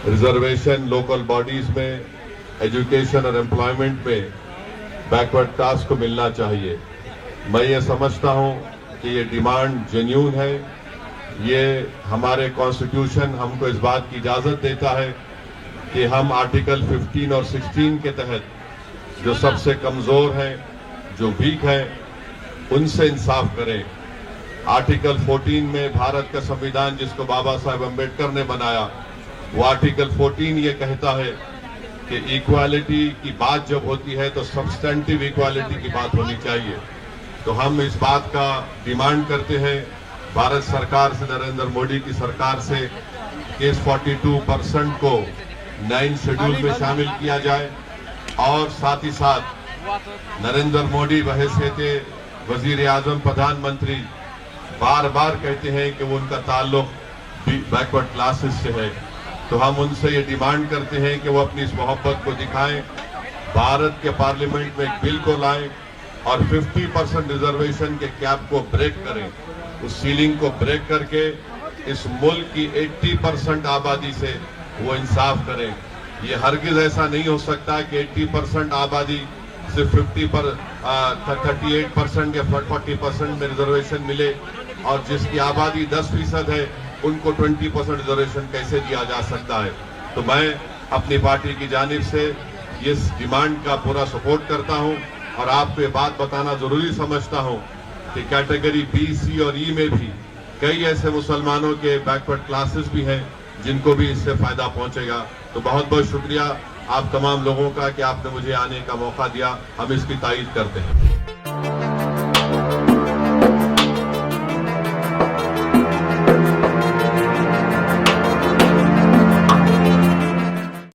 Reservation local bodies में, education और employment में बैकवर्ड क्लास को मिलना चाहिए। मैं ये समझता हूँ कि ये डिमांड जेन्युइन है। ये हमारे कॉन्स्टिट्यूशन हमको इस बात की इजाज़त देता है कि हम आर्टिकल 15 और 16 के तहत जो सबसे कमज़ोर हैं, जो वीक हैं, उनसे इंसाफ करें। आर्टिकल 14 में भारत का संविधान जिसको बाबा साहेब अम्बेडकर ने बनाया, वो आर्टिकल 14 ये कहता है कि इक्वालिटी की बात जब होती है तो सब्सटेंटिव इक्वालिटी की बात होनी चाहिए। तो हम इस बात का डिमांड करते हैं भारत सरकार से, नरेंद्र मोदी की सरकार से, कि इस 42% को 9 शेड्यूल में शामिल किया जाए और साथ ही साथ नरेंद्र मोदी बहैसियत वजीर आजम, प्रधानमंत्री बार बार कहते हैं कि वो उनका ताल्लुक बैकवर्ड क्लासेस से है। तो हम उनसे ये डिमांड करते हैं कि वो अपनी इस मोहब्बत को दिखाएं, भारत के पार्लियामेंट में एक बिल को लाएं और 50% रिजर्वेशन के कैप को ब्रेक करें, उस सीलिंग को ब्रेक करके इस मुल्क की 80% आबादी से वो इंसाफ करें। ये हरगिज ऐसा नहीं हो सकता कि 80% आबादी सिर्फ 38% या 40% में रिजर्वेशन मिले और जिसकी आबादी 10% है उनको 20% रिजर्वेशन कैसे दिया जा सकता है। तो मैं अपनी पार्टी की जानिब से इस डिमांड का पूरा सपोर्ट करता हूं और आपको ये बात बताना जरूरी समझता हूं कि कैटेगरी बी, सी और ई में भी कई ऐसे मुसलमानों के बैकवर्ड क्लासेस भी हैं जिनको भी इससे फायदा पहुंचेगा। तो बहुत बहुत शुक्रिया आप तमाम लोगों का कि आपने मुझे आने का मौका दिया। हम इसकी तारीफ करते हैं।